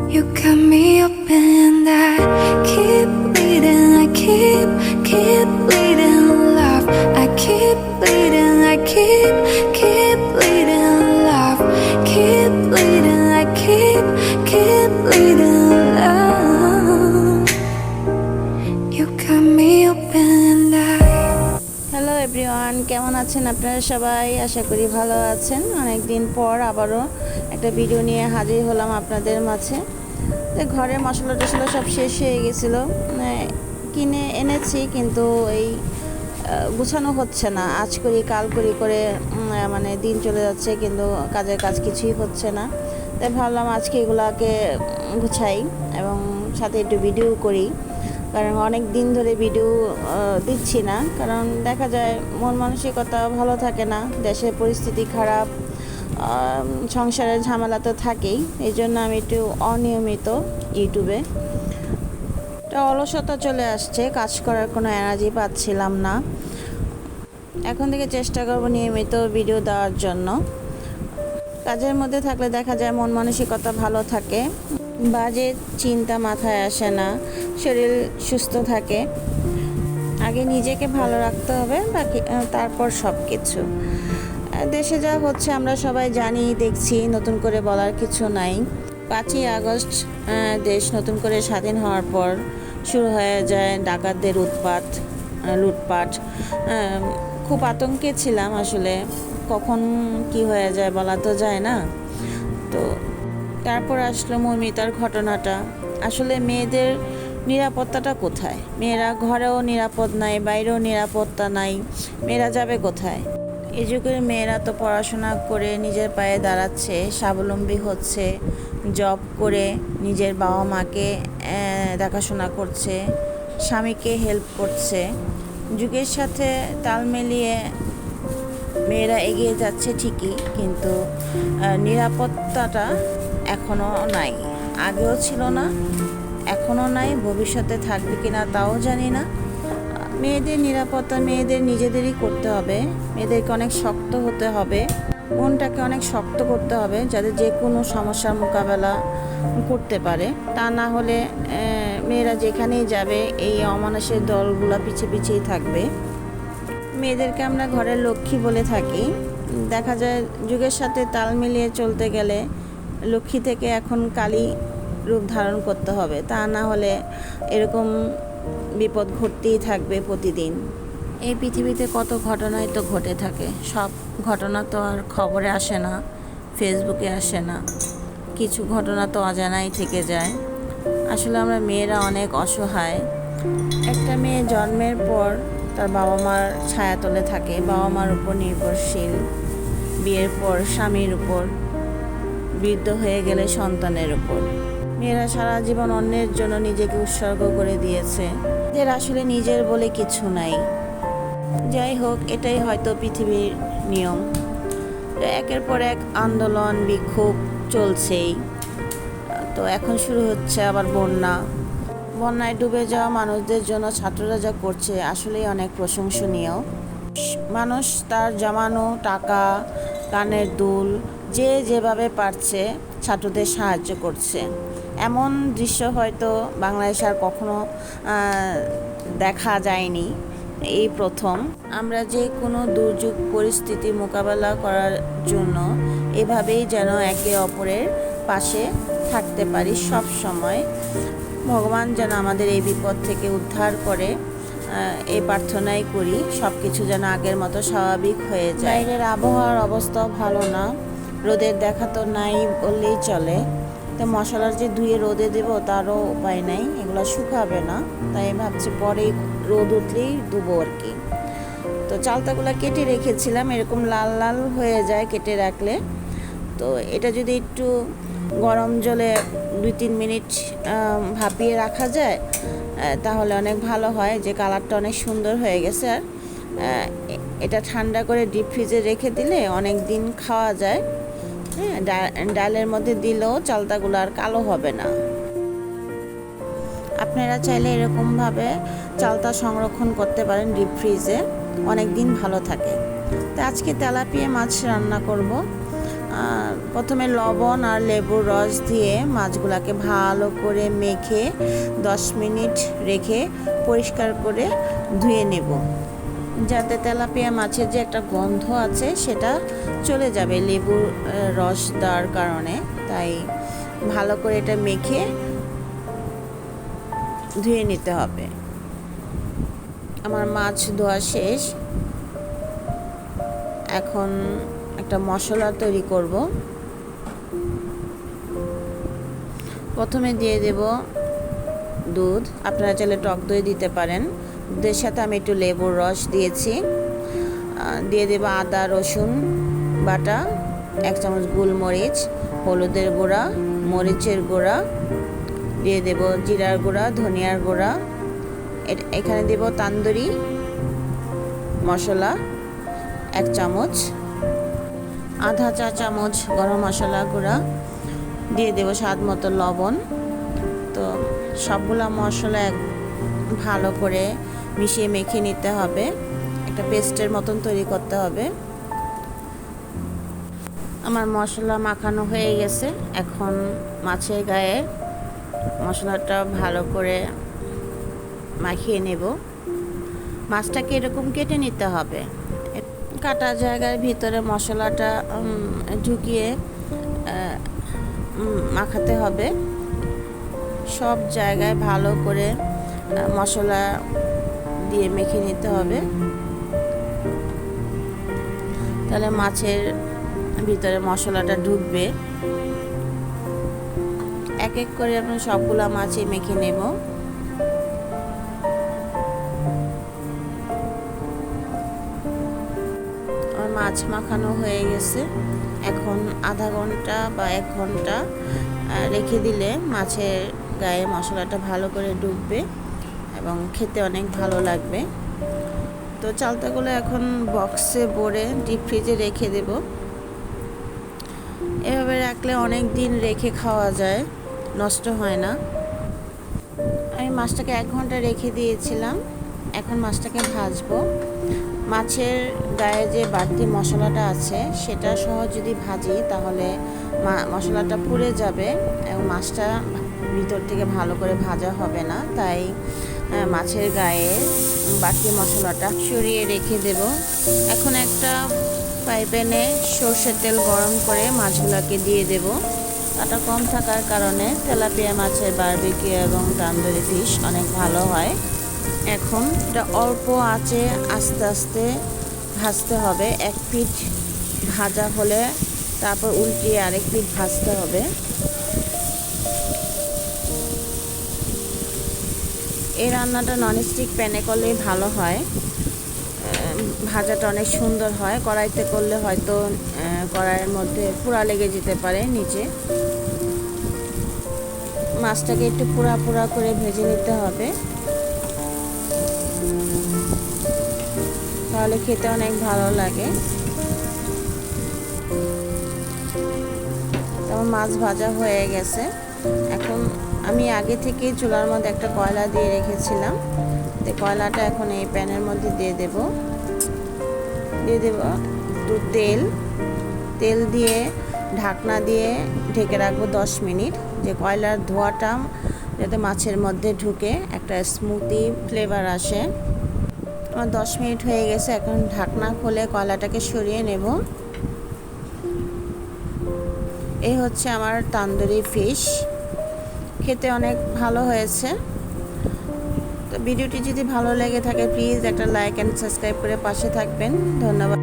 You cut me open and I keep bleeding. I keep bleeding love. I keep bleeding. I keep bleeding love. Keep bleeding. I keep bleeding love. You cut me open and I. Hello everyone, কেমন আছেন আপনারা সবাই? আশা করি ভালো আছেন। অনেক দিন পর আবারও একটা ভিডিও নিয়ে হাজির হলাম আপনাদের মাঝে। তো ঘরের মশলা টশলা সব শেষ হয়ে গেছিলো, কিনে এনেছি কিন্তু এই গুছানো হচ্ছে না। আজ করি কাল করি করে মানে দিন চলে যাচ্ছে, কিন্তু কাজের কাজ কিছুই হচ্ছে না। তাই ভাবলাম আজকে এগুলাকে গুছাই এবং সাথে একটু ভিডিও করি, কারণ অনেক দিন ধরে ভিডিও দিচ্ছি না। কারণ দেখা যায় মন মানসিকতা ভালো থাকে না, দেশের পরিস্থিতি খারাপ, সংসারের ঝামেলা তো থাকেই। এই জন্য আমি একটু অনিয়মিত ইউটিউবে একটা অলসতা চলে আসছে, কাজ করার কোনো এনার্জি পাচ্ছিলাম না। এখন থেকে চেষ্টা করব নিয়মিত ভিডিও দেওয়ার জন্য। কাজের মধ্যে থাকলে দেখা যায় মন মানসিকতা ভালো থাকে, বাজে চিন্তা মাথায় আসে না, শরীর সুস্থ থাকে। আগে নিজেকে ভালো রাখতে হবে, বাকি তারপর সব কিছু। দেশে যা হচ্ছে আমরা সবাই জানি, দেখছি, নতুন করে বলার কিছু নাই। 5ই আগস্ট দেশ নতুন করে স্বাধীন হওয়ার পর শুরু হয়ে যায় ডাকাতদের উৎপাত, লুটপাট। খুব আতঙ্কে ছিলাম আসলে, কখন কি হয়ে যায় বলা তো যায় না। তো তারপর আসলো মৌমিতার ঘটনাটা। আসলে মেয়েদের নিরাপত্তাটা কোথায়? মেয়েরা ঘরেও নিরাপদ নাই, বাইরেও নিরাপত্তা নাই, মেয়েরা যাবে কোথায়? এই যুগের মেয়েরা তো পড়াশোনা করে নিজের পায়ে দাঁড়াচ্ছে, স্বাবলম্বী হচ্ছে, জব করে নিজের বাবা মাকে দেখাশোনা করছে, স্বামীকে হেল্প করছে। যুগের সাথে তাল মিলিয়ে মেয়েরা এগিয়ে যাচ্ছে ঠিকই, কিন্তু নিরাপত্তাটা এখনও নাই। আগেও ছিল না, এখনও নাই, ভবিষ্যতে থাকবে কিনা তাও জানি না। মেয়েদের নিরাপত্তা মেয়েদের নিজেদেরই করতে হবে। মেয়েদেরকে অনেক শক্ত হতে হবে, মনটাকে অনেক শক্ত করতে হবে, যাতে যে কোনো সমস্যার মোকাবেলা করতে পারে। তা না হলে মেয়েরা যেখানেই যাবে এই অমানুষের দলগুলা পিছিয়ে পিছিয়েই থাকবে। মেয়েদেরকে আমরা ঘরের লক্ষ্মী বলে থাকি। দেখা যায় যুগের সাথে তাল মিলিয়ে চলতে গেলে লক্ষ্মী থেকে এখন কালী রূপ ধারণ করতে হবে, তা না হলে এরকম বিপদ ঘটতেই থাকবে প্রতিদিন। এই পৃথিবীতে কত ঘটনাই তো ঘটে থাকে, সব ঘটনা তো আর খবরে আসে না, ফেসবুকে আসে না। কিছু ঘটনা তো অজানাই থেকে যায়। আসলে আমরা মেয়েরা অনেক অসহায়। একটা মেয়ে জন্মের পর তার বাবা মার ছায়াতলে থাকে, বাবা মার উপর নির্ভরশীল। বিয়ের পর স্বামীর উপর, বৃদ্ধ হয়ে গেলে সন্তানের উপর। মেয়েরা সারা জীবন অন্যের জন্য নিজেকে উৎসর্গ করে দিয়েছে, এদের আসলে নিজের বলে কিছু নাই। যাই হোক, এটাই হয়তো পৃথিবীর নিয়ম। একের পর এক আন্দোলন বিক্ষোভ চলছেই। তো এখন শুরু হচ্ছে আবার বন্যায় ডুবে যাওয়া মানুষদের জন্য ছাত্ররা যা করছে আসলেই অনেক প্রশংসনীয়। মানুষ তার জমানো টাকা, কানের দুল, যে যেভাবে পারছে ছাত্রদের সাহায্য করছে। এমন দৃশ্য হয়তো বাংলাদেশে আর কখনো দেখা যায়নি, এই প্রথম। আমরা যে কোনো দুর্যোগ পরিস্থিতি মোকাবেলা করার জন্য এভাবেই যেন একে অপরের পাশে থাকতে পারি সব সময়। ভগবান যেন আমাদের এই বিপদ থেকে উদ্ধার করে, এই প্রার্থনাই করি। সব কিছু যেন আগের মতো স্বাভাবিক হয়ে যায়। বাইরের আবহাওয়ার অবস্থাও ভালো না, রোদের দেখা তো নাই বললেই চলে। তো মশলার যে ধুয়ে রোদে দেবো তারও উপায় নাই, এগুলো শুকাবে না। তাই ভাবছি পরেই রোদ উঠলেই দেবো আর কি। তো চালতাগুলো কেটে রেখেছিলাম, এরকম লাল লাল হয়ে যায় কেটে রাখলে। তো এটা যদি একটু গরম জলে 2-3 মিনিট ভাপিয়ে রাখা যায় তাহলে অনেক ভালো হয়, যে কালারটা অনেক সুন্দর হয়ে গেছে। আর এটা ঠান্ডা করে ডিপ ফ্রিজে রেখে দিলে অনেক দিন খাওয়া যায়। হ্যাঁ, ডালের মধ্যে দিলেও চালতাগুলো আর কালো হবে না। আপনারা চাইলে এরকমভাবে চালতা সংরক্ষণ করতে পারেন ডিপ ফ্রিজে, অনেক দিন ভালো থাকে। তো আজকে তেলাপিয়া মাছ রান্না করব। প্রথমে লবণ আর লেবুর রস দিয়ে মাছগুলোকে ভালো করে মেখে 10 মিনিট রেখে পরিষ্কার করে ধুয়ে নেব, যাতে তেলাপিয়া মাছের যে একটা গন্ধ আছে সেটা চলে যাবে লেবুর রস দেওয়ার কারণে। তাই ভালো করে এটা মেখে ধুয়ে নিতে হবে। আমার মাছ ধোয়া শেষ, এখন একটা মশলা তৈরি করব। প্রথমে দিয়ে দেব দুধ, আপনারা চাইলে টক দই দিতে পারেন। দুধের সাথে আমি একটু লেবুর রস দিয়েছি। দিয়ে দেব আদা রসুন বাটা, 1 চামচ গোলমরিচ, হলুদের গুঁড়া, মরিচের গুঁড়া, দিয়ে দেব জিরার গুঁড়া, ধনিয়ার গুঁড়া, এখানে দেব তান্দুরি মশলা 1 চামচ, আধা চা চামচ গরম মশলা গুঁড়া, দিয়ে দেব স্বাদ মতো লবণ। তো সবগুলা মশলা ভালো করে মিশিয়ে মেখে নিতে হবে, একটা পেস্টের মতন তৈরি করতে হবে। আমার মশলা মাখানো হয়ে গেছে, এখন মাছের গায়ে মশলাটা ভালো করে মাখিয়ে নেব। মাছটাকে এরকম কেটে নিতে হবে, কাটা জায়গার ভিতরে মশলাটা ঢুকিয়ে মাখাতে হবে। সব জায়গায় ভালো করে মশলা দিয়ে মেখে নিতে হবে, তাহলে মাছের ভিতরে মশলাটা ঢুকবে। এক এক করে আমি সবগুলা মাছই মেখে নেব। আমার মাছ মাখানো হয়ে গেছে, এখন আধা ঘন্টা বা 1 ঘন্টা রেখে দিলে মাছের গায়ে মশলাটা ভালো করে ঢুকবে এবং খেতে অনেক ভালো লাগবে। তো চালতাগুলো এখন বক্সে ভরে ডিপ ফ্রিজে রেখে দেব। এভাবে রাখলে অনেক দিন রেখে খাওয়া যায়, নষ্ট হয় না। আমি মাছটাকে 1 ঘন্টা রেখে দিয়েছিলাম, এখন মাছটাকে ভাজবো। মাছের গায়ে যে বাড়তি মশলাটা আছে সেটা সহ যদি ভাজি তাহলে মশলাটা পুড়ে যাবে এবং মাছটা ভিতর থেকে ভালো করে ভাজা হবে না। তাই মাছের গায়ে বাড়তি মশলাটা সরিয়ে রেখে দেব। এখন একটা ফ্রাই প্যানে সরষের তেল গরম করে মাছগুলোকে দিয়ে দেব। কাটা কম থাকার কারণে তেলাপিয়া মাছের বারবিকিউ এবং তান্দুরি ফিশ অনেক ভালো হয়। এখন এটা অল্প আঁচে আস্তে আস্তে ভাজতে হবে। 1 পিঠ ভাজা হলে তারপর উল্টিয়ে আরেক পিঠ ভাজতে হবে। এই রান্নাটা ননস্টিক প্যানে করলেই ভালো হয়, ভাজাটা অনেক সুন্দর হয়। কড়াইতে করলে হয়তো কড়াইয়ের মধ্যে পোড়া লেগে যেতে পারে নিচে। মাছটাকে একটু পোড়া পোড়া করে ভেজে নিতে হবে, তাহলে খেতে অনেক ভালো লাগে। তেমন মাছ ভাজা হয়ে গেছে। এখন আমি আগে থেকে চুলার মধ্যে একটা কয়লা দিয়ে রেখেছিলাম, তো কয়লাটা এখন এই প্যানের মধ্যে দিয়ে দেব একটু তেল দিয়ে ঢাকনা দিয়ে ঢেকে রাখবো 10 মিনিট, যে কয়লার ধোঁয়াটা যাতে মাছের মধ্যে ঢুকে একটা স্মুথি ফ্লেভার আসে। আমার 10 মিনিট হয়ে গেছে, এখন ঢাকনা খুলে কয়লাটাকে সরিয়ে নেব। এই হচ্ছে আমার তান্দুরি ফিশ, খেতে অনেক ভালো হয়েছে। তো ভিডিওটি যদি ভালো লেগে থাকে প্লিজ একটা লাইক অ্যান্ড সাবস্ক্রাইব করে পাশে থাকবেন। ধন্যবাদ।